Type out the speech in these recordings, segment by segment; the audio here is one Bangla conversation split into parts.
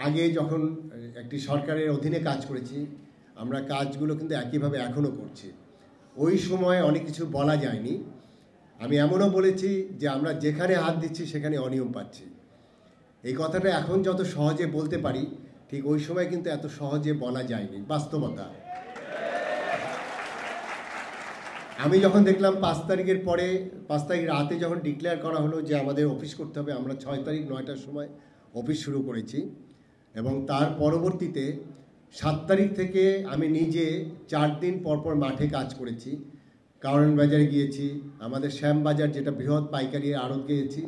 আগে যখন একটি সরকারের অধীনে কাজ করেছি, আমরা কাজগুলো কিন্তু একইভাবে এখনও করছি। ওই সময় অনেক কিছু বলা যায়নি। আমি এমনও বলেছি যে আমরা যেখানে হাত দিচ্ছি সেখানে অনিয়ম পাচ্ছি। এই কথাটা এখন যত সহজে বলতে পারি, ঠিক ওই সময় কিন্তু এত সহজে বলা যায়নি, বাস্তবতা। আমি যখন দেখলাম 5 তারিখের পরে 5 তারিখ রাতে যখন ডিক্লেয়ার করা হলো যে আমাদের অফিস করতে হবে, আমরা 6 তারিখ 9টার সময় অফিস শুরু করেছি এবং তার পরবর্তীতে 7 তারিখ থেকে আমি নিজে 4 দিন পরপর মাঠে কাজ করেছি। কারণ বাজারে গিয়েছি, আমাদের শ্যামবাজার যেটা বৃহৎ পাইকারি আড়ত গিয়েছি,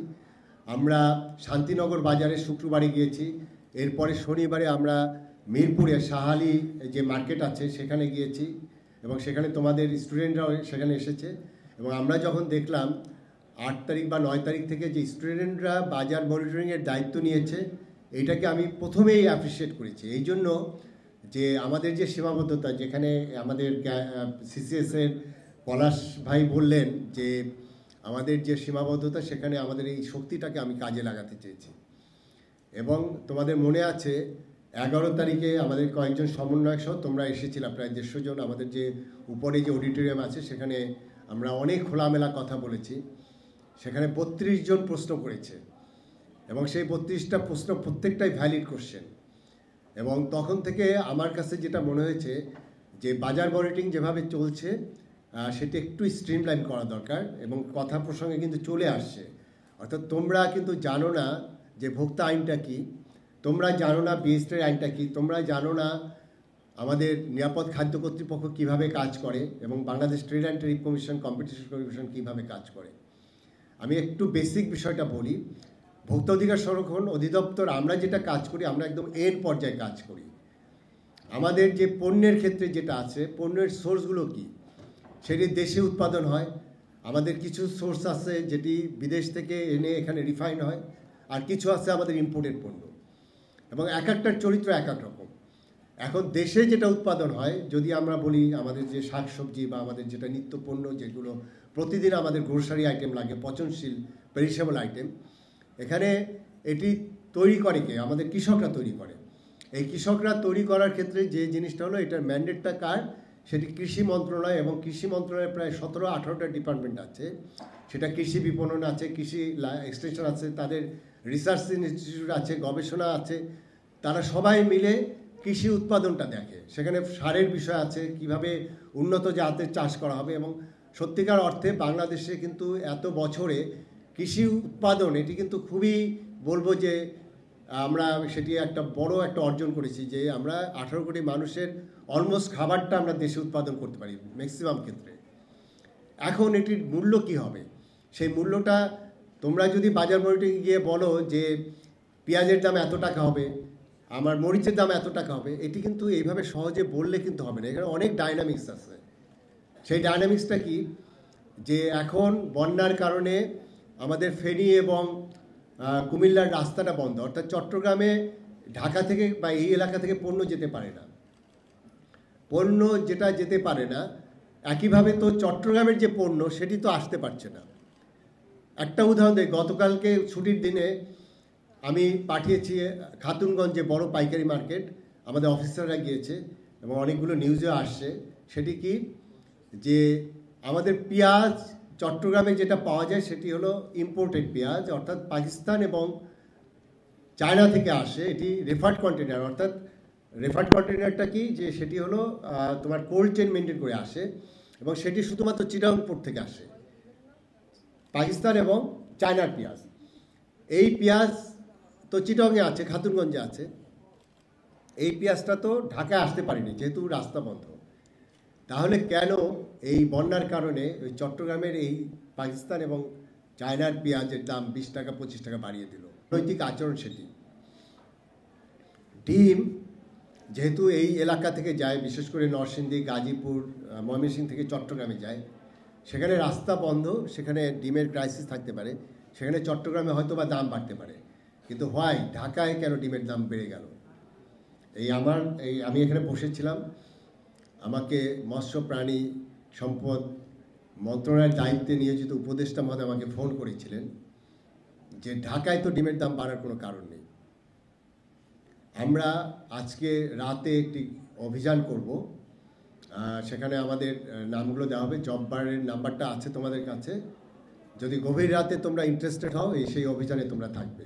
আমরা শান্তিনগর বাজারে শুক্রবারে গিয়েছি, এরপরে শনিবারে আমরা মিরপুরে শাহালি যে মার্কেট আছে সেখানে গিয়েছি এবং সেখানে তোমাদের স্টুডেন্টরাও সেখানে এসেছে। এবং আমরা যখন দেখলাম 8 তারিখ বা 9 তারিখ থেকে যে স্টুডেন্টরা বাজার মনিটরিংয়ের দায়িত্ব নিয়েছে, এইটাকে আমি প্রথমেই অ্যাপ্রিসিয়েট করেছি। এই জন্য যে আমাদের যে সীমাবদ্ধতা, যেখানে আমাদের সিসিএসের পলাশ ভাই বললেন যে আমাদের যে সীমাবদ্ধতা, সেখানে আমাদের এই শক্তিটাকে আমি কাজে লাগাতে চেয়েছি। এবং তোমাদের মনে আছে 11 তারিখে আমাদের কয়েকজন সমন্বয়ক সহ তোমরা এসেছিলা, প্রায় 150 জন। আমাদের যে উপরে যে অডিটোরিয়াম আছে সেখানে আমরা অনেক খোলামেলা কথা বলেছি। সেখানে 32 জন প্রশ্ন করেছে এবং সেই 32টা প্রশ্ন প্রত্যেকটাই ভ্যালিড কোশ্চেন। এবং তখন থেকে আমার কাছে যেটা মনে হয়েছে যে বাজার মনিটরিং যেভাবে চলছে সেটা একটু স্ট্রিমলাইন করা দরকার এবং কথা প্রসঙ্গে কিন্তু চলে আসছে। অর্থাৎ তোমরা কিন্তু জানো না যে ভোক্তা আইনটা কি, তোমরা জানো না বিএসটির আইনটা কি, তোমরা জানো না আমাদের নিরাপদ খাদ্য কর্তৃপক্ষ কীভাবে কাজ করে এবং Bangladesh trade and tariff commission, competition commission কীভাবে কাজ করে। আমি একটু বেসিক বিষয়টা বলি। ভোক্তা অধিকার সংরক্ষণ অধিদপ্তর আমরা যেটা কাজ করি, আমরা একদম এন্ড পর্যায়ে কাজ করি। আমাদের যে পণ্যের ক্ষেত্রে যেটা আছে, পণ্যের সোর্সগুলো কি, সেটি দেশে উৎপাদন হয়। আমাদের কিছু সোর্স আছে যেটি বিদেশ থেকে এনে এখানে রিফাইন হয়, আর কিছু আছে আমাদের ইম্পোর্টেড পণ্য। এবং এক একটার চরিত্র এক এক রকম। এখন দেশে যেটা উৎপাদন হয়, যদি আমরা বলি আমাদের যে শাকসবজি বা আমাদের যেটা নিত্য পণ্য, যেগুলো প্রতিদিন আমাদের গ্রোসারি আইটেম লাগে, পচনশীল পেরিশেবল আইটেম, এখানে এটি তৈরি করে কে? আমাদের কৃষকরা তৈরি করে। এই কৃষকরা তৈরি করার ক্ষেত্রে যে জিনিসটা হলো, এটার ম্যান্ডেটটা কার? সেটি কৃষি মন্ত্রণালয়, এবং কৃষি মন্ত্রণালয়ের প্রায় 17-18টা ডিপার্টমেন্ট আছে। সেটা কৃষি বিপণন আছে, কৃষি এক্সটেনশন আছে, তাদের রিসার্চ ইনস্টিটিউট আছে, গবেষণা আছে। তারা সবাই মিলে কৃষি উৎপাদনটা দেখে। সেখানে সারের বিষয় আছে, কিভাবে উন্নত জাতের চাষ করা হবে। এবং সত্যিকার অর্থে বাংলাদেশে কিন্তু এত বছরে কৃষি উৎপাদন, এটি কিন্তু খুবই বলবো যে আমরা সেটি একটা বড় একটা অর্জন করেছি, যে আমরা 18 কোটি মানুষের অলমোস্ট খাবারটা আমরা দেশে উৎপাদন করতে পারি ম্যাক্সিমাম ক্ষেত্রে। এখন এটির মূল্য কি হবে? সেই মূল্যটা তোমরা যদি বাজার মনিটরিং গিয়ে বলো যে পেঁয়াজের দাম এত টাকা হবে, আমার মরিচের দাম এত টাকা হবে, এটি কিন্তু এইভাবে সহজে বললে কিন্তু হবে না। এখানে অনেক ডাইনামিক্স আছে। সেই ডাইনামিক্সটা কি? যে এখন বন্যার কারণে আমাদের ফেনী এবং কুমিল্লার রাস্তাটা বন্ধ, অর্থাৎ চট্টগ্রামে ঢাকা থেকে বা এই এলাকা থেকে পণ্য যেতে পারে না। পণ্য যেটা যেতে পারে না, একইভাবে তো চট্টগ্রামের যে পণ্য সেটি তো আসতে পারছে না। একটা উদাহরণ দিই, গতকালকে ছুটির দিনে আমি পাঠিয়েছি খাতুনগঞ্জে বড় পাইকারি মার্কেট, আমাদের অফিসাররা গিয়েছে এবং অনেকগুলো নিউজেও আসছে। সেটি কি? যে আমাদের পেঁয়াজ চট্টগ্রামে যেটা পাওয়া যায় সেটি হলো ইম্পোর্টেড পেঁয়াজ, অর্থাৎ পাকিস্তান এবং চায়না থেকে আসে। এটি রেফার্ড কন্টেনার, অর্থাৎ রেফার্ড কন্টেনারটা কি? যে সেটি হলো তোমার কোল্ড চেন মেনটেন করে আসে এবং সেটি শুধুমাত্র চিটাগং পোর্ট থেকে আসে, পাকিস্তান এবং চায়নার পেঁয়াজ। এই পেঁয়াজ তো চিটাগংয়ে আছে, খাতুনগঞ্জে আছে। এই পেঁয়াজটা তো ঢাকায় আসতে পারেনি যেহেতু রাস্তা বন্ধ। তাহলে কেন এই বন্যার কারণে ওই চট্টগ্রামের এই পাকিস্তান এবং চায়নার পেঁয়াজের দাম 20 টাকা 25 টাকা বাড়িয়ে দিল? নৈতিক আচরণ সেটি। ডিম যেহেতু এই এলাকা থেকে যায়, বিশেষ করে নরসিংদী, গাজীপুর, ময়মনসিংহ থেকে চট্টগ্রামে যায়, সেখানে রাস্তা বন্ধ, সেখানে ডিমের ক্রাইসিস থাকতে পারে, সেখানে চট্টগ্রামে হয়তো বা দাম বাড়তে পারে। কিন্তু ঢাকায় কেন ডিমের দাম বেড়ে গেল? আমি এখানে বসেছিলাম, আমাকে মৎস্য প্রাণী সম্পদ মন্ত্রণালয়ের দায়িত্বে নিয়োজিত উপদেষ্টা মহোদয় আমাকে ফোন করেছিলেন যে ঢাকায় তো ডিমের দাম বাড়ার কোনো কারণ নেই। আমরা আজকে রাতে একটি অভিযান করব। সেখানে আমাদের নামগুলো দেওয়া হবে, জব বারের নাম্বারটা আছে তোমাদের কাছে। যদি গভীর রাতে তোমরা ইন্টারেস্টেড হও, সেই অভিযানে তোমরা থাকবে।